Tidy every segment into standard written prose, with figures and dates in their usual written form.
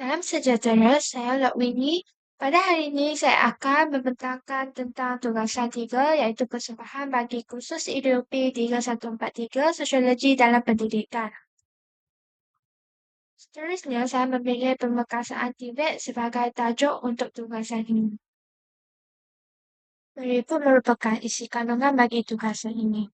Salam sejahtera, saya Lok Winnie. Pada hari ini saya akan membentangkan tentang tugasan 3 iaitu persembahan bagi kursus ideologi 3143 Sosiologi dalam Pendidikan. Seterusnya, saya memilih pemekasan Tibet sebagai tajuk untuk tugasan ini. Berikut merupakan isi kandungan bagi tugasan ini.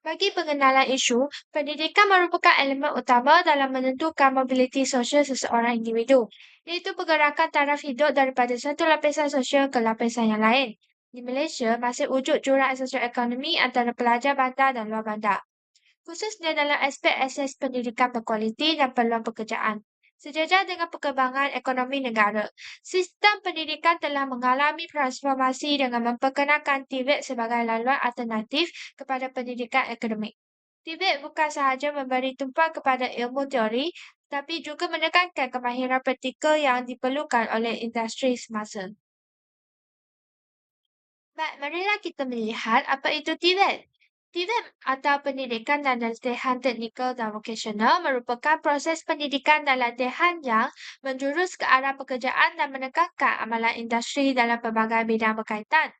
Bagi pengenalan isu, pendidikan merupakan elemen utama dalam menentukan mobiliti sosial seseorang individu, iaitu pergerakan taraf hidup daripada satu lapisan sosial ke lapisan yang lain. Di Malaysia, masih wujud jurang sosioekonomi antara pelajar bandar dan luar bandar, khususnya dalam aspek akses pendidikan berkualiti dan peluang pekerjaan. Sejajar dengan perkembangan ekonomi negara, sistem pendidikan telah mengalami transformasi dengan memperkenalkan Tibet sebagai laluan alternatif kepada pendidikan akademik. Tibet bukan sahaja memberi tumpuan kepada ilmu teori, tetapi juga menekankan kemahiran praktikal yang diperlukan oleh industri semasa. Baik, marilah kita melihat apa itu Tibet. Tibet atau Pendidikan dan Latihan Teknikal dan Vokasional merupakan proses pendidikan dan latihan yang menjurus ke arah pekerjaan dan menekankan amalan industri dalam pelbagai bidang berkaitan.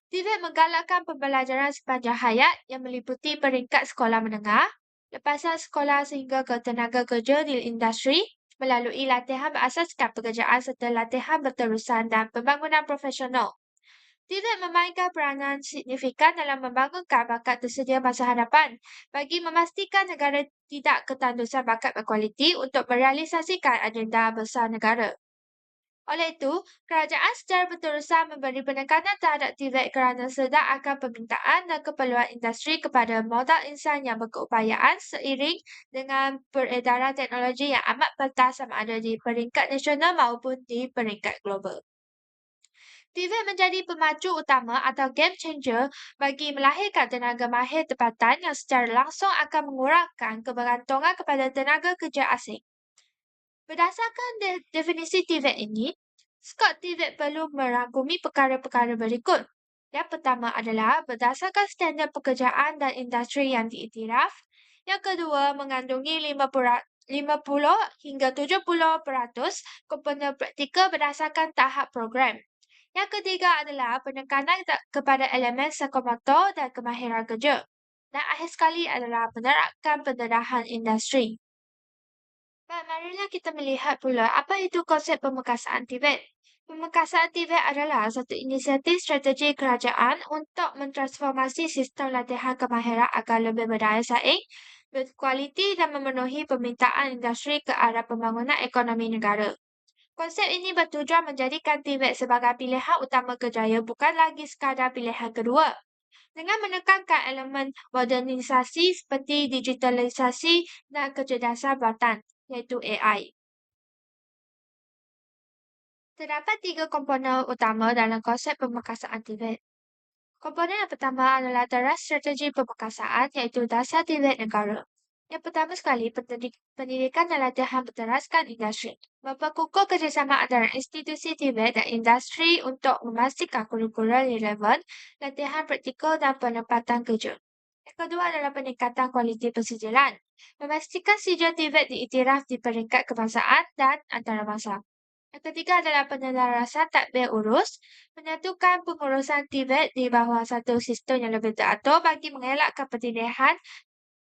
Tibet menggalakkan pembelajaran sepanjang hayat yang meliputi peringkat sekolah menengah, lepasan sekolah sehingga ke tenaga kerja di industri, melalui latihan berasaskan pekerjaan serta latihan berterusan dan pembangunan profesional. Tidak memainkan peranan signifikan dalam membangunkan bakat tersedia masa hadapan bagi memastikan negara tidak ketandusan bakat berkualiti untuk merealisasikan agenda besar negara. Oleh itu, kerajaan secara berterusan memberi penekanan terhadap Tibet kerana sedar akan permintaan dan keperluan industri kepada modal insan yang berkeupayaan seiring dengan peredaran teknologi yang amat pentas sama ada di peringkat nasional maupun di peringkat global. Tibet menjadi pemacu utama atau game changer bagi melahirkan tenaga mahir tempatan yang secara langsung akan mengurangkan kebergantungan kepada tenaga kerja asing. Berdasarkan definisi Tibet ini, skop Tibet perlu merangkumi perkara-perkara berikut. Yang pertama adalah berdasarkan standard pekerjaan dan industri yang diiktiraf. Yang kedua, mengandungi 50 hingga 70% komponen praktikal berdasarkan tahap program. Yang ketiga adalah penekanan kepada elemen psikomotor dan kemahiran kerja. Dan akhir sekali adalah menerapkan pendedahan industri. Baik, marilah kita melihat pula apa itu konsep pemekasan Tibet. Pemekasan Tibet adalah satu inisiatif strategi kerajaan untuk mentransformasi sistem latihan kemahiran agar lebih berdaya saing, berkualiti dan memenuhi permintaan industri ke arah pembangunan ekonomi negara. Konsep ini bertujuan menjadikan Tibet sebagai pilihan utama kerjaya bukan lagi sekadar pilihan kedua. Dengan menekankan elemen modernisasi seperti digitalisasi dan kecerdasan buatan, iaitu AI. Terdapat 3 komponen utama dalam konsep pemekasan Tibet. Komponen yang pertama adalah teras strategi pemekasan, iaitu dasar Tibet negara. Yang pertama sekali, pendidikan dan latihan berteraskan industri. Memperkukuh kerjasama antara institusi Tibet dan industri untuk memastikan kurikulum relevan, latihan praktikal dan penempatan kerja. Yang kedua adalah peningkatan kualiti persijilan. Memastikan sijil Tibet diiktiraf di peringkat kebangsaan dan antarabangsa. Yang ketiga adalah penyelarasan tadbir urus, menyatukan pengurusan Tibet di bawah satu sistem yang lebih teratur bagi mengelakkan pertindihan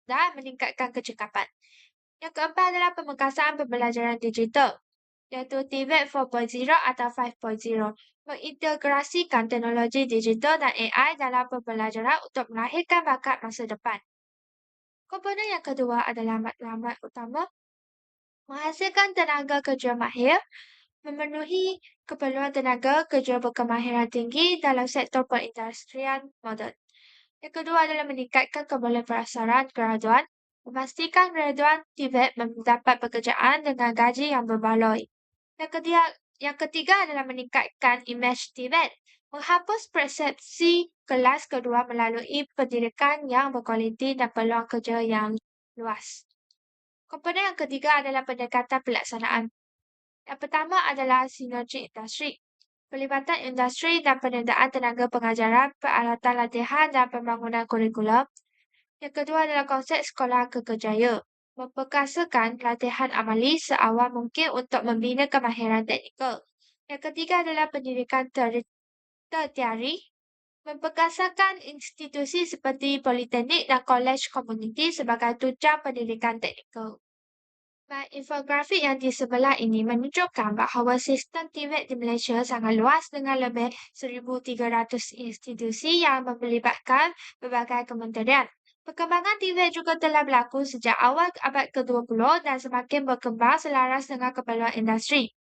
dan meningkatkan kecekapan. Yang keempat adalah pemekasan pembelajaran digital, iaitu Tibet 4.0 atau 5.0, mengintegrasikan teknologi digital dan AI dalam pembelajaran untuk melahirkan bakat masa depan. Komponen yang kedua adalah matlamat utama, menghasilkan tenaga kerja mahir, memenuhi keperluan tenaga kerja berkemahiran tinggi dalam sektor perindustrian moden. Yang kedua adalah meningkatkan kebolehan perasaran graduan, memastikan graduan Tibet mendapat pekerjaan dengan gaji yang berbaloi. Yang ketiga adalah meningkatkan imej Tibet, menghapus persepsi kelas kedua melalui pendidikan yang berkualiti dan peluang kerja yang luas. Komponen yang ketiga adalah pendekatan pelaksanaan. Yang pertama adalah sinergi industri. Pelibatan industri dan penyertaan tenaga pengajaran, peralatan latihan dan pembangunan kurikulum. Yang kedua adalah konsep sekolah kekerjaya. Memperkasakan latihan amali seawal mungkin untuk membina kemahiran teknikal. Yang ketiga adalah pendidikan tertiari. Memperkasakan institusi seperti politeknik dan kolej komuniti sebagai tunjang pendidikan teknikal. Baik, infografik yang di sebelah ini menunjukkan bahawa sistem TVET di Malaysia sangat luas dengan lebih 1,300 institusi yang melibatkan berbagai kementerian. Perkembangan TVET juga telah berlaku sejak awal abad ke-20 dan semakin berkembang selaras dengan keperluan industri.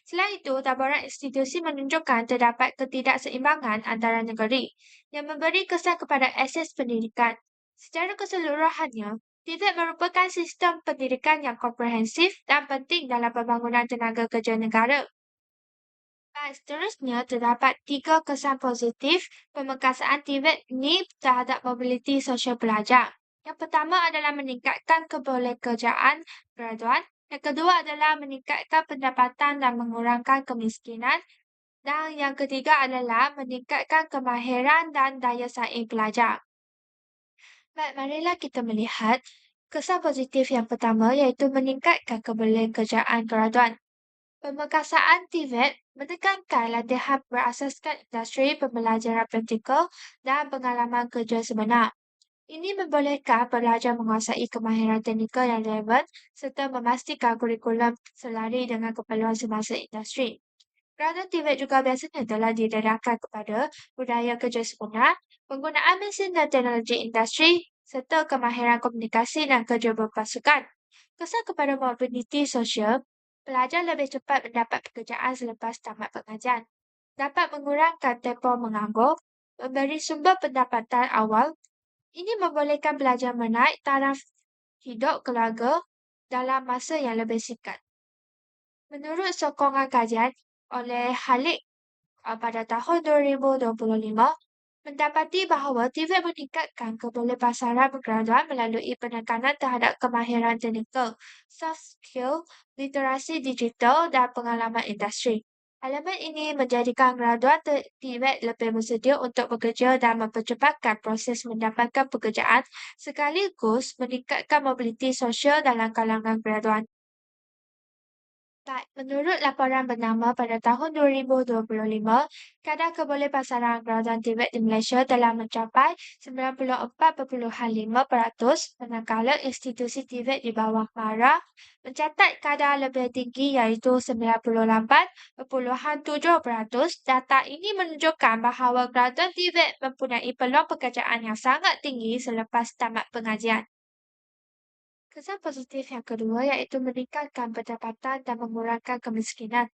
Selain itu, taburan institusi menunjukkan terdapat ketidakseimbangan antara negeri yang memberi kesan kepada akses pendidikan. Secara keseluruhannya, TVET merupakan sistem pendidikan yang komprehensif dan penting dalam pembangunan tenaga kerja negara. Dan seterusnya, terdapat 3 kesan positif pemekasaan TVET ini terhadap mobiliti sosial pelajar. Yang pertama adalah meningkatkan kebolehkerjaan graduan. Yang kedua adalah meningkatkan pendapatan dan mengurangkan kemiskinan. Dan yang ketiga adalah meningkatkan kemahiran dan daya saing pelajar. Baik, marilah kita melihat kesan positif yang pertama iaitu meningkatkan kebolehkerjaan graduan. Pemekasaan TVET menekankan latihan berasaskan industri pembelajaran praktikal dan pengalaman kerja sebenar. Ini membolehkan pelajar menguasai kemahiran teknikal yang relevan serta memastikan kurikulum selari dengan keperluan semasa industri. Kerana TVET juga biasanya telah didedahkan kepada budaya kerja sebenar, penggunaan mesin dan teknologi industri, serta kemahiran komunikasi dan kerja berpasukan. Kesan kepada mobiliti sosial, pelajar lebih cepat mendapat pekerjaan selepas tamat pengajian. Dapat mengurangkan tempoh menganggur, memberi sumber pendapatan awal. Ini membolehkan pelajar menaik taraf hidup keluarga dalam masa yang lebih singkat. Menurut sokongan kajian oleh Halik pada tahun 2025, mendapati bahawa TVET meningkatkan kebolehpasaran graduan melalui penekanan terhadap kemahiran teknikal, soft skill, literasi digital dan pengalaman industri. Elemen ini menjadikan graduan TVET lebih bersedia untuk bekerja dan mempercepatkan proses mendapatkan pekerjaan sekaligus meningkatkan mobiliti sosial dalam kalangan graduan. Baik, menurut laporan bernama pada tahun 2025, kadar kebolehpasaran graduan TVET di Malaysia telah mencapai 94.5%, manakala institusi TVET di bawah MARA mencatat kadar lebih tinggi iaitu 98.7%. Data ini menunjukkan bahawa graduan TVET mempunyai peluang pekerjaan yang sangat tinggi selepas tamat pengajian. Kesan positif yang kedua iaitu meningkatkan pendapatan dan mengurangkan kemiskinan.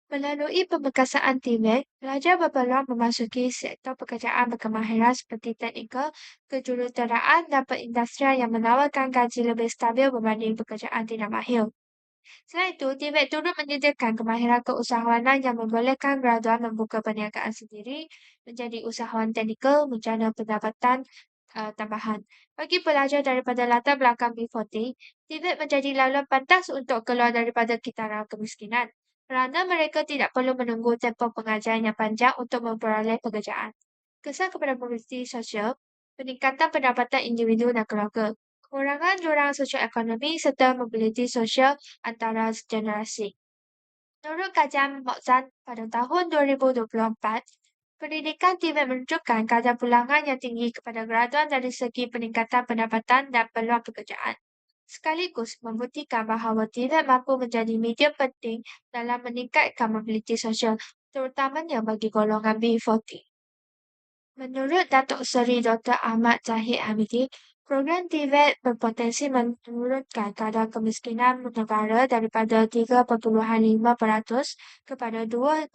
Melalui pemekasaan TVET, pelajar berpeluang memasuki sektor pekerjaan berkemahiran seperti teknikal, kejuruteraan dan perindustrian yang menawarkan gaji lebih stabil berbanding pekerjaan tidak mahir. Selain itu, TVET turut menyediakan kemahiran keusahawanan yang membolehkan graduan membuka perniagaan sendiri, menjadi usahawan teknikal, menjana pendapatan tambahan. Bagi pelajar daripada latar belakang B40, TVET menjadi laluan pantas untuk keluar daripada kitaran kemiskinan kerana mereka tidak perlu menunggu tempoh pengajian yang panjang untuk memperoleh pekerjaan. Kesan kepada mobiliti sosial, peningkatan pendapatan individu dan keluarga, pengurangan jurang sosioekonomi serta mobiliti sosial antara generasi. Menurut kajian Moxan pada tahun 2024, pendidikan TVET menunjukkan kadar pulangan yang tinggi kepada graduan dari segi peningkatan pendapatan dan peluang pekerjaan. Sekaligus membuktikan bahawa TVET mampu menjadi media penting dalam meningkatkan mobiliti sosial, terutamanya bagi golongan B40. Menurut Datuk Seri Dr. Ahmad Zahid Hamidi, program TVET berpotensi menurunkan kadar kemiskinan negara daripada 3.5% kepada 2.5%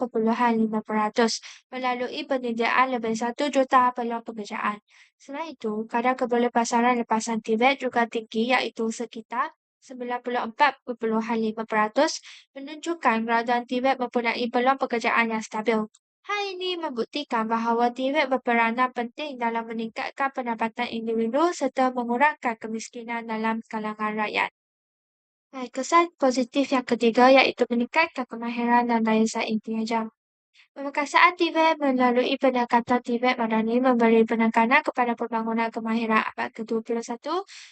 melalui penyediaan lebih 1 juta peluang pekerjaan. Selain itu, kadar kebolehpasaran lepasan TVET juga tinggi iaitu sekitar 94.5% menunjukkan graduan TVET mempunyai peluang pekerjaan yang stabil. Hal ini membuktikan bahawa TVET berperanan penting dalam meningkatkan pendapatan individu serta mengurangkan kemiskinan dalam kalangan rakyat. Kesan positif yang ketiga iaitu meningkatkan kemahiran dan daya saing pelajar. Pemekasan Tibet melalui pendekatan Tibet Madani memberi penekanan kepada pembangunan kemahiran abad ke-21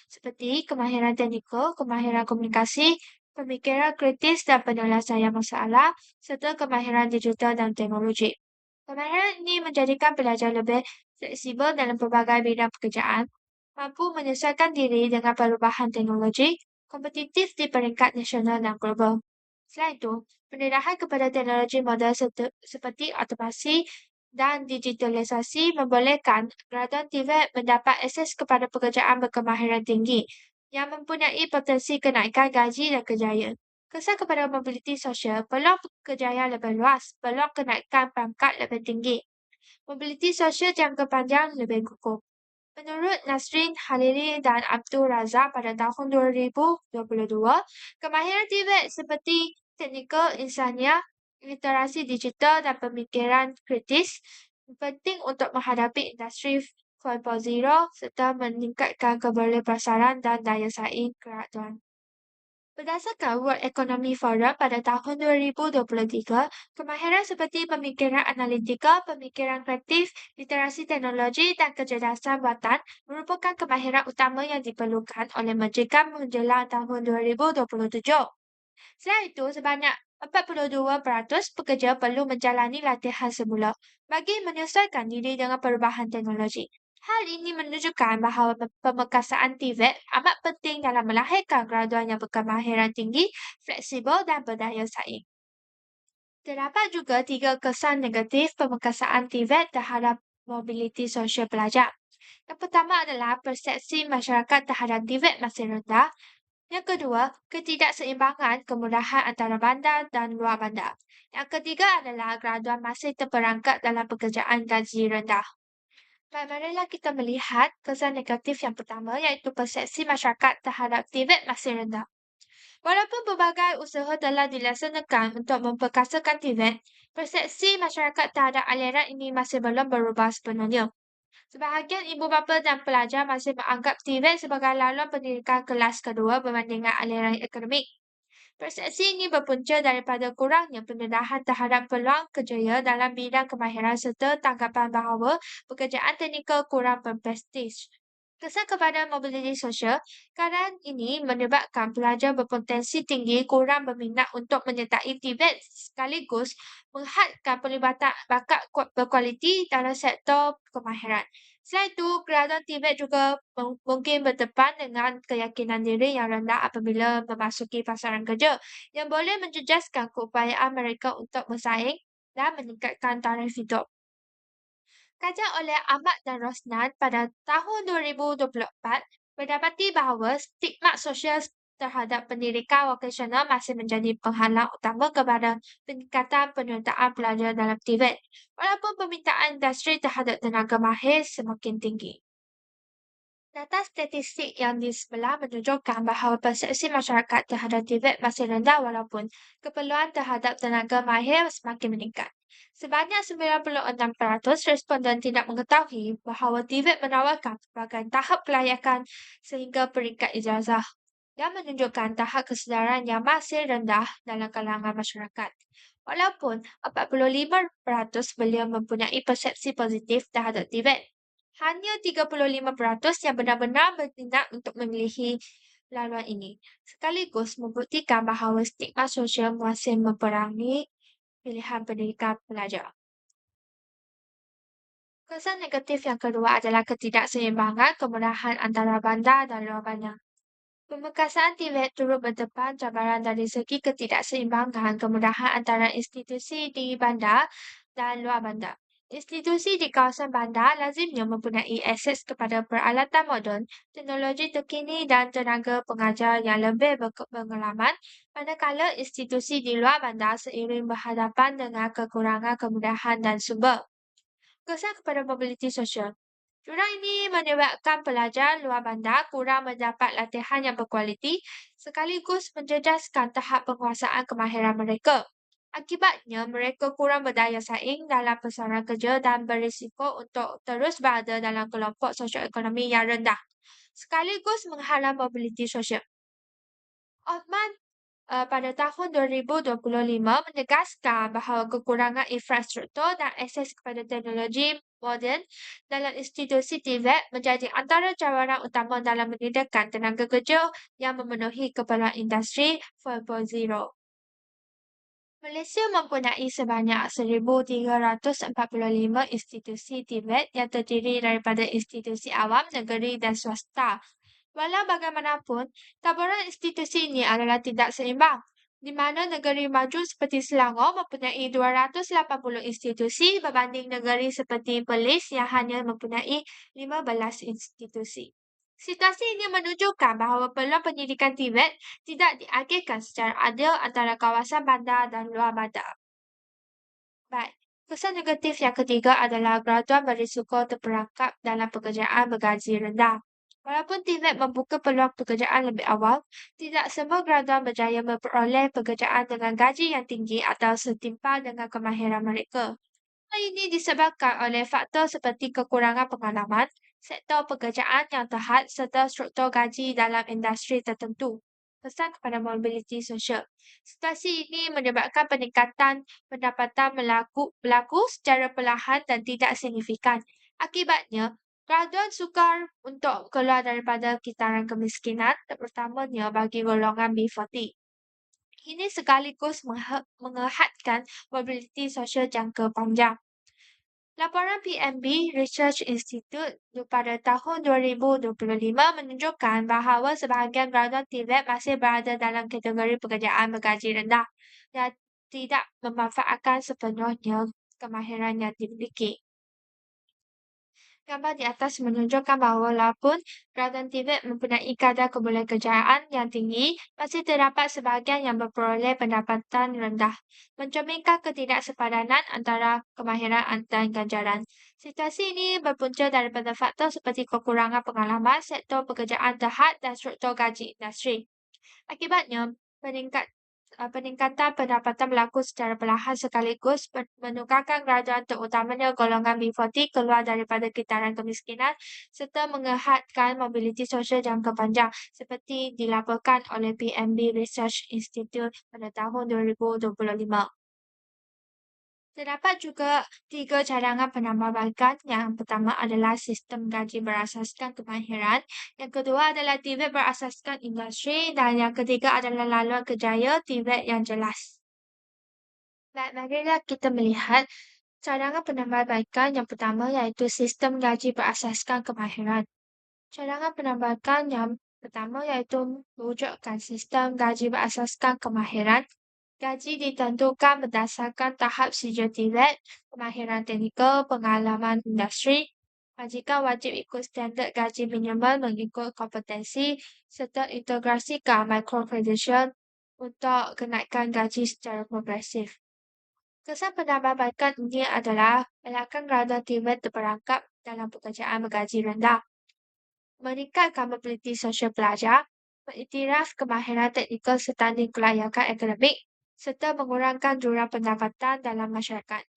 seperti kemahiran teknikal, kemahiran komunikasi, pemikiran kritis dan penyelesaian masalah, serta kemahiran digital dan teknologi. Kemahiran ini menjadikan pelajar lebih fleksibel dalam pelbagai bidang pekerjaan, mampu menyesuaikan diri dengan perubahan teknologi, kompetitif di peringkat nasional dan global. Selain itu, pendedahan kepada teknologi moden seperti otomasi dan digitalisasi membolehkan graduan Tibet mendapat akses kepada pekerjaan berkemahiran tinggi yang mempunyai potensi kenaikan gaji dan kerjaya. Kesan kepada mobiliti sosial, peluang kerjaya lebih luas, peluang kenaikan pangkat lebih tinggi, mobiliti sosial jangka panjang lebih kukuh. Menurut Nasrin Halili dan Abdul Razak pada tahun 2022, kemahiran Tibet seperti teknikal insania, literasi digital dan pemikiran kritis penting untuk menghadapi industri 4.0 serta meningkatkan kebolehpasaran dan daya saing kerajaan. Berdasarkan World Economic Forum pada tahun 2023, kemahiran seperti pemikiran analitikal, pemikiran kreatif, literasi teknologi, dan kecerdasan buatan merupakan kemahiran utama yang diperlukan oleh majikan menjelang tahun 2027. Selain itu, sebanyak 42% pekerja perlu menjalani latihan semula bagi menyesuaikan diri dengan perubahan teknologi. Hal ini menunjukkan bahawa pemekasan Tibet amat penting dalam melahirkan graduan yang berkemahiran tinggi, fleksibel dan berdaya saing. Terdapat juga 3 kesan negatif pemekasan Tibet terhadap mobiliti sosial pelajar. Yang pertama adalah persepsi masyarakat terhadap Tibet masih rendah. Yang kedua, ketidakseimbangan kemudahan antara bandar dan luar bandar. Yang ketiga adalah graduan masih terperangkap dalam pekerjaan gaji rendah. Baik, marilah kita melihat kesan negatif yang pertama iaitu persepsi masyarakat terhadap Tibet masih rendah. Walaupun berbagai usaha telah dilaksanakan untuk memperkasakan Tibet, persepsi masyarakat terhadap aliran ini masih belum berubah sepenuhnya. Sebahagian ibu bapa dan pelajar masih menganggap Tibet sebagai laluan pendidikan kelas kedua berbandingan aliran akademik. Persepsi ini berpunca daripada kurangnya pendedahan terhadap peluang kerjaya dalam bidang kemahiran serta tanggapan bahawa pekerjaan teknikal kurang berprestij. Kesan kepada mobiliti sosial, keadaan ini menyebabkan pelajar berpotensi tinggi kurang berminat untuk menyertai Tibet sekaligus menghadkan pelibatan bakat berkualiti dalam sektor kemahiran. Selain itu, graduan Tibet juga mungkin berdepan dengan keyakinan diri yang rendah apabila memasuki pasaran kerja, yang boleh menjejaskan keupayaan mereka untuk bersaing dan meningkatkan taraf hidup. Kajian oleh Ahmad dan Rosnan pada tahun 2024 mendapati bahawa stigma sosial terhadap pendidikan vokasional masih menjadi penghalang utama kepada peningkatan penyertaan pelajar dalam Tibet, walaupun permintaan industri terhadap tenaga mahir semakin tinggi. Data statistik yang di sebelah menunjukkan bahawa persepsi masyarakat terhadap Tibet masih rendah walaupun keperluan terhadap tenaga mahir semakin meningkat. Sebanyak 96% responden tidak mengetahui bahawa Tibet menawarkan pelbagai tahap kelayakan sehingga peringkat ijazah yang menunjukkan tahap kesedaran yang masih rendah dalam kalangan masyarakat. Walaupun 45% beliau mempunyai persepsi positif terhadap Tibet, hanya 35% yang benar-benar bertindak untuk memilihi laluan ini, sekaligus membuktikan bahawa stigma sosial masih memperangi pilihan pendidikan pelajar. Kesan negatif yang kedua adalah ketidakseimbangan kemudahan antara bandar dan luar bandar. Pemekasan Tibet turut berdepan cabaran dari segi ketidakseimbangan kemudahan antara institusi di bandar dan luar bandar. Institusi di kawasan bandar lazimnya mempunyai akses kepada peralatan moden, teknologi terkini dan tenaga pengajar yang lebih berpengalaman, manakala institusi di luar bandar seiring berhadapan dengan kekurangan kemudahan dan sumber. Kesan kepada mobiliti sosial. Jurang ini menyebabkan pelajar luar bandar kurang mendapat latihan yang berkualiti sekaligus menjejaskan tahap penguasaan kemahiran mereka. Akibatnya, mereka kurang berdaya saing dalam pasaran kerja dan berisiko untuk terus berada dalam kelompok sosioekonomi yang rendah, sekaligus menghalang mobiliti sosial. Osman pada tahun 2025 menegaskan bahawa kekurangan infrastruktur dan akses kepada teknologi moden dalam institusi TVET menjadi antara cabaran utama dalam menyediakan tenaga kerja yang memenuhi keperluan industri 4.0. Malaysia mempunyai sebanyak 1,345 institusi TVET yang terdiri daripada institusi awam, negeri dan swasta. Walau bagaimanapun, taburan institusi ini adalah tidak seimbang, di mana negeri maju seperti Selangor mempunyai 280 institusi berbanding negeri seperti Perlis yang hanya mempunyai 15 institusi. Situasi ini menunjukkan bahawa peluang pendidikan Tibet tidak diagihkan secara adil antara kawasan bandar dan luar bandar. Baik, kesan negatif yang ketiga adalah graduan berisiko terperangkap dalam pekerjaan bergaji rendah. Walaupun Tibet membuka peluang pekerjaan lebih awal, tidak semua graduan berjaya memperoleh pekerjaan dengan gaji yang tinggi atau setimpal dengan kemahiran mereka. Hal ini disebabkan oleh faktor seperti kekurangan pengalaman, sektor pekerjaan yang terhad serta struktur gaji dalam industri tertentu. Pesan kepada mobiliti sosial. Situasi ini menyebabkan peningkatan pendapatan berlaku secara perlahan dan tidak signifikan. Akibatnya, graduan sukar untuk keluar daripada kitaran kemiskinan, terutamanya bagi golongan B40. Ini sekaligus mengehatkan mobiliti sosial jangka panjang. Laporan PMB Research Institute pada tahun 2025 menunjukkan bahawa sebahagian graduan TVET masih berada dalam kategori pekerjaan bergaji rendah dan tidak memanfaatkan sepenuhnya kemahiran yang dimiliki. Gambar di atas menunjukkan bahawa walaupun graduan TVET mempunyai kadar kebolehkerjaan yang tinggi, masih terdapat sebahagian yang memperoleh pendapatan rendah, mencerminkan ketidaksepadanan antara kemahiran dan ganjaran. Situasi ini berpunca daripada faktor seperti kekurangan pengalaman, sektor pekerjaan terhad dan struktur gaji industri. Akibatnya, peningkatan pendapatan berlaku secara perlahan sekaligus menukarkan graduan terutamanya golongan B40 keluar daripada kitaran kemiskinan serta mengehatkan mobiliti sosial jangka panjang seperti dilaporkan oleh PMB Research Institute pada tahun 2025. Terdapat juga 3 cadangan penambahbaikan. Yang pertama adalah sistem gaji berasaskan kemahiran, yang kedua adalah TVET berasaskan industri dan yang ketiga adalah laluan kerjaya TVET yang jelas. Baik, marilah kita melihat cadangan penambahbaikan yang pertama iaitu sistem gaji berasaskan kemahiran. Cadangan penambahbaikan yang pertama iaitu mewujudkan sistem gaji berasaskan kemahiran. Gaji ditentukan berdasarkan tahap sijil TVET, kemahiran teknikal, pengalaman industri. Majikan wajib ikut standard gaji minimal mengikut kompetensi serta integrasikan micro-credential untuk kenaikan gaji secara progresif. Kesan penambahbaikan ini adalah elakkan graduan TVET terperangkap dalam pekerjaan bergaji rendah, meningkatkan mobiliti sosial pelajar, mengiktiraf kemahiran teknikal setanding kelayakan akademik, serta mengurangkan jurang pendapatan dalam masyarakat.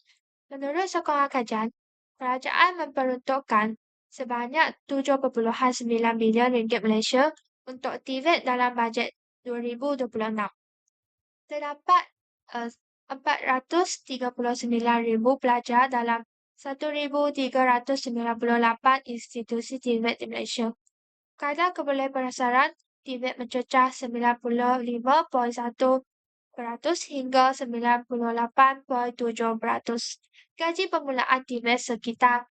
Menurut sokongan kajian, kerajaan memperuntukkan sebanyak 7.9 bilion ringgit Malaysia untuk TVET dalam bajet 2026. Terdapat 439,000 pelajar dalam 1,398 institusi TVET di Malaysia. Kadar kebolehberasaran TVET mencecah 95.1% hingga 98.7%. Gaji permulaan TVET sekitar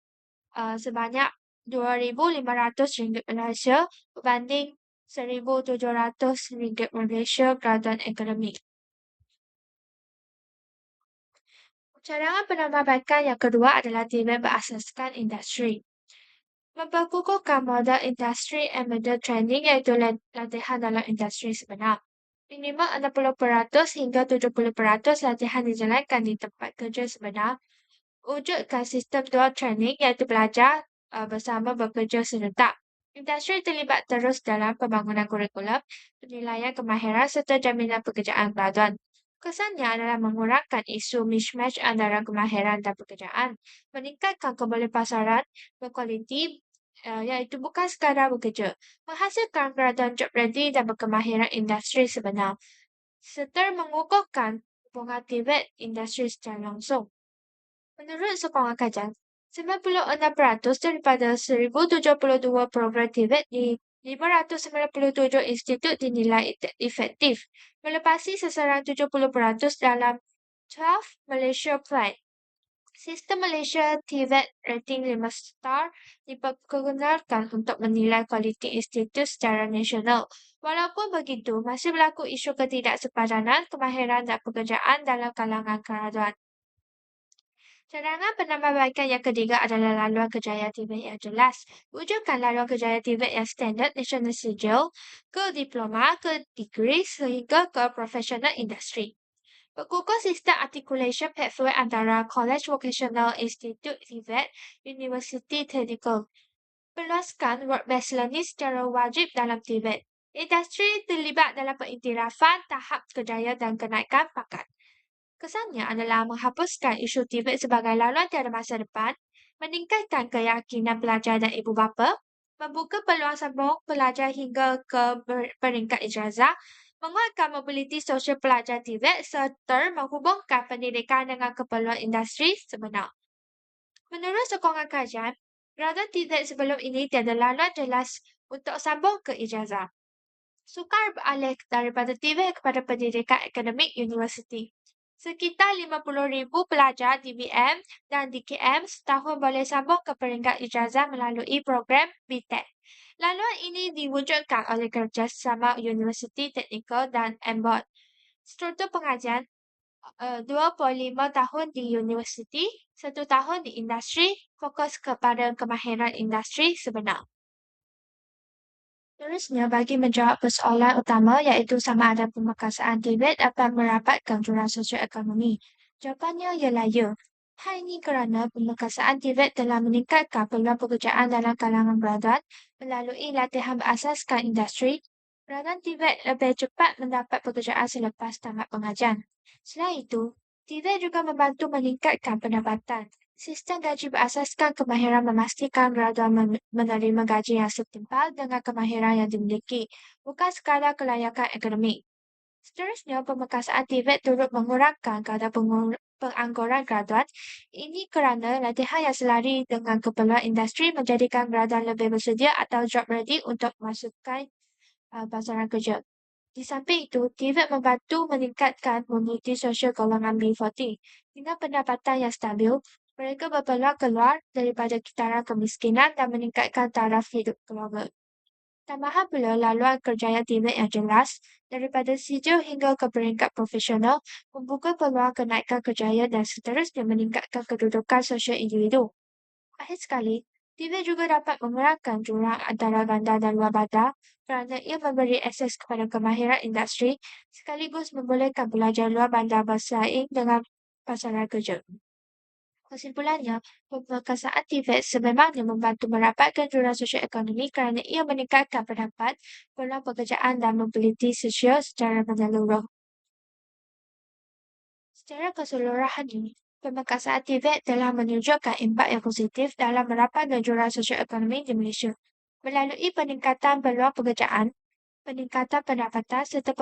sebanyak RM2,500 Malaysia berbanding RM1,700 Malaysia graduan akademik. Cadangan penambahbaikan yang kedua adalah TVET berasaskan industri. Memperkukuhkan model industri and model training iaitu latihan dalam industri sebenar. Minimal 60% hingga 70% latihan dijalankan di tempat kerja sebenar. Wujudkan sistem dual training iaitu belajar bersama bekerja serentak. Industri terlibat terus dalam pembangunan kurikulum, penilaian kemahiran serta jaminan pekerjaan graduan. Kesannya adalah mengurangkan isu mismatch antara kemahiran dan pekerjaan, meningkatkan kebolehpasaran berkualiti iaitu bukan sekadar bekerja, menghasilkan graduan job ready dan berkemahiran industri sebenar. serta mengukuhkan hubungan Tibet industri secara langsung. Menurut sokongan kajian, 96% daripada 1,072 program Tibet di 597 institut dinilai efektif, melepasi sasaran 70% dalam 12 Malaysia Plan. Sistem Malaysia Tibet rating 5 star diperkenalkan untuk menilai kualiti institut secara nasional. Walaupun begitu, masih berlaku isu ketidaksepadanan kemahiran dan pekerjaan dalam kalangan graduan. Cadangan penambahbaikan yang ketiga adalah laluan kerjaya Tibet yang jelas. Wujudkan laluan kerjaya Tibet yang standard national sijil ke diploma, ke degree sehingga ke professional industri. Berkukuh sistem articulation pathway antara College Vocational Institute Tibet, University Technical. Perluaskan work-based learning secara wajib dalam Tibet. Industri terlibat dalam pengiktirafan tahap kerjaya dan kenaikan pangkat. Kesannya adalah menghapuskan isu Tibet sebagai laluan tiada masa depan, meningkatkan keyakinan pelajar dan ibu bapa, membuka peluang sambung pelajar hingga ke peringkat ijazah, menguatkan mobiliti sosial pelajar Tibet serta menghubungkan pendidikan dengan keperluan industri sebenar. Menurut sokongan kajian, graduan Tibet sebelum ini tiada laluan jelas untuk sambung ke ijazah. Sukar beralih daripada Tibet kepada pendidikan akademik universiti. Sekitar 50,000 pelajar DBM dan DKM setahun boleh sambung ke peringkat ijazah melalui program BTEC. Laluan ini diwujudkan oleh kerjasama Universiti Teknikal dan MBOT. Struktur pengajian 2.5 tahun di universiti, 1 tahun di industri, fokus kepada kemahiran industri sebenar. Seterusnya, bagi menjawab persoalan utama iaitu sama ada pemekasaan Tibet dapat merapatkan jurang sosioekonomi. Jawapannya ialah ya. Hal ini kerana pemekasaan Tibet telah meningkatkan peluang pekerjaan dalam kalangan graduan melalui latihan berasaskan industri. Graduan Tibet lebih cepat mendapat pekerjaan selepas tamat pengajian. Selain itu, Tibet juga membantu meningkatkan pendapatan. Sistem gaji berasaskan kemahiran memastikan graduan menerima gaji yang setimpal dengan kemahiran yang dimiliki, bukan sekadar kelayakan akademik. Seterusnya, pemekasaan Tibet turut mengurangkan kadar pengangguran graduan. Ini kerana latihan yang selari dengan keperluan industri menjadikan graduan lebih bersedia atau job ready untuk masukkan pasaran kerja. Di samping itu, Tibet membantu meningkatkan mobiliti sosial golongan B40. Dengan pendapatan yang stabil, mereka berpeluang keluar daripada kitaran kemiskinan dan meningkatkan taraf hidup keluarga. Tambahan pula laluan kerjaya Tibet yang jelas, daripada sijil hingga ke peringkat profesional, membuka peluang kenaikan kerjaya dan seterusnya meningkatkan kedudukan sosial individu. Akhir sekali, Tibet juga dapat mengurangkan jurang antara bandar dan luar bandar kerana ia memberi akses kepada kemahiran industri sekaligus membolehkan pelajar luar bandar bersaing dengan pasaran kerja. Kesimpulannya, pemekasaan Tibet sebenarnya membantu merapatkan jurang sosioekonomi kerana ia meningkatkan pendapat, peluang pekerjaan dan mobiliti sosial secara menyeluruh. Secara keseluruhan ini, pemekasaan Tibet telah menunjukkan impak yang positif dalam merapatkan jurang sosioekonomi di Malaysia melalui peningkatan peluang pekerjaan, peningkatan pendapatan serta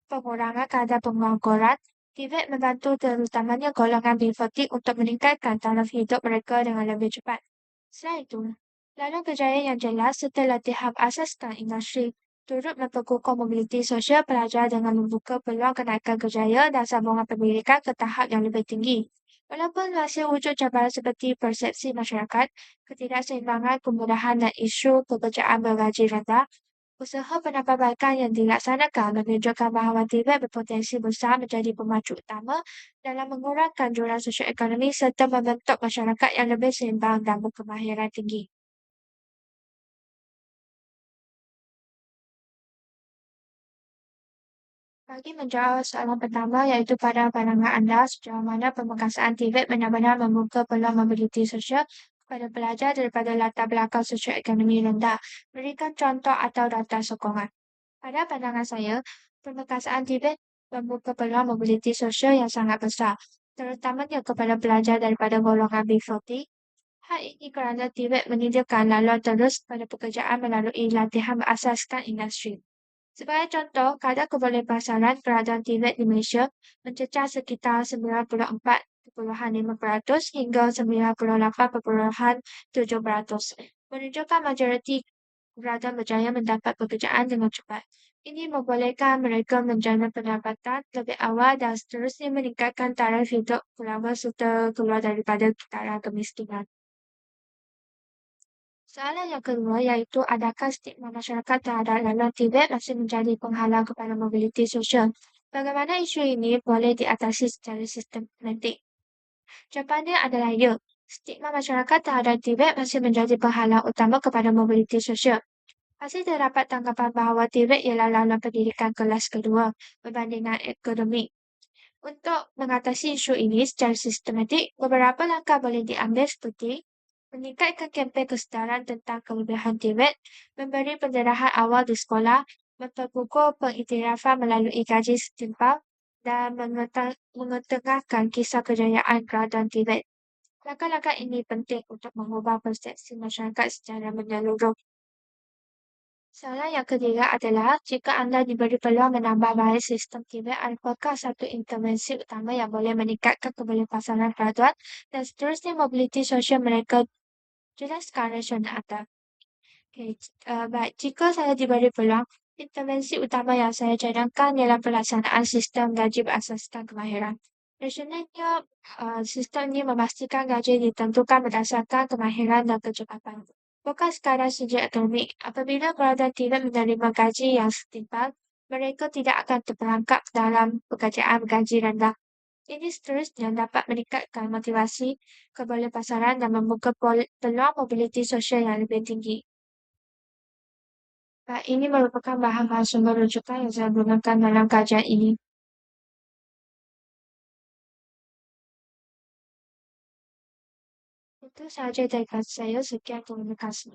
pengurangan kadar pengangguran. Tibet membantu terutamanya golongan B40 untuk meningkatkan taraf hidup mereka dengan lebih cepat. Selain itu, laluan kerjaya yang jelas serta latihan asaskan industri turut memperkukuh mobiliti sosial pelajar dengan membuka peluang kenaikan kerjaya dan sambungan pendidikan ke tahap yang lebih tinggi. Walaupun masih wujud cabaran seperti persepsi masyarakat, ketidakseimbangan kemudahan dan isu pekerjaan bergaji rendah, usaha penambahbaikan yang dilaksanakan menunjukkan bahawa Tibet berpotensi besar menjadi pemacu utama dalam mengurangkan jurang sosioekonomi serta membentuk masyarakat yang lebih seimbang dan berkemahiran tinggi. Bagi menjawab soalan pertama iaitu pada pandangan anda sejauh mana pemekasaan Tibet benar-benar membuka peluang mobiliti sosial kepada pelajar daripada latar belakang sosioekonomi rendah, berikan contoh atau data sokongan. Pada pandangan saya, pemekasaan Tibet membuka peluang mobiliti sosial yang sangat besar, terutamanya kepada pelajar daripada golongan B40. Hal ini kerana Tibet menyediakan laluan terus pada pekerjaan melalui latihan berasaskan industri. Sebagai contoh, kadar kebolehan keadaan Tibet di Malaysia mencecah sekitar 94.5% hingga 98.7%, menunjukkan majoriti kerajaan berjaya mendapat pekerjaan dengan cepat. Ini membolehkan mereka menjana pendapatan lebih awal dan seterusnya meningkatkan taraf hidup keluarga serta keluar daripada kitaran kemiskinan. Soalan yang kedua iaitu adakah stigma masyarakat terhadap dalam Tibet masih menjadi penghalang kepada mobiliti sosial? Bagaimana isu ini boleh diatasi secara sistematik? Jawapannya adalah ya. Stigma masyarakat terhadap Tibet masih menjadi penghalang utama kepada mobiliti sosial. Masih terdapat tanggapan bahawa Tibet ialah laluan pendidikan kelas kedua berbandingan akademik. Untuk mengatasi isu ini secara sistematik, beberapa langkah boleh diambil seperti meningkatkan kempen kesedaran tentang kelebihan Tibet, memberi pendarahan awal di sekolah, memperkukuh pengiktirafan melalui gaji setimpal, dan mengetengahkan kisah kejayaan kerajaan Tibet. Langkah-langkah ini penting untuk mengubah persepsi masyarakat secara menyeluruh. Soalan yang ketiga adalah, jika anda diberi peluang menambah baik sistem Tibet, apakah satu intervensi utama yang boleh meningkatkan kebolehan graduat dan seterusnya mobiliti sosial mereka? Jelaskan rasional anda. Okay. Baik, jika saya diberi peluang, intervensi utama yang saya cadangkan ialah pelaksanaan sistem gaji berasaskan kemahiran. Rasionalnya, sistem ini memastikan gaji ditentukan berdasarkan kemahiran dan kecepatan. Bukan sekadar segi akademik, apabila keluarga tidak menerima gaji yang setimpal, mereka tidak akan terperangkap dalam pekerjaan gaji rendah. Ini seterusnya dapat meningkatkan motivasi, kebolehan dan membuka peluang mobiliti sosial yang lebih tinggi. Ini merupakan bahan-bahan sumber rujukan yang saya gunakan dalam kajian ini. Itu sahaja dari saya. Sekian, terima kasih.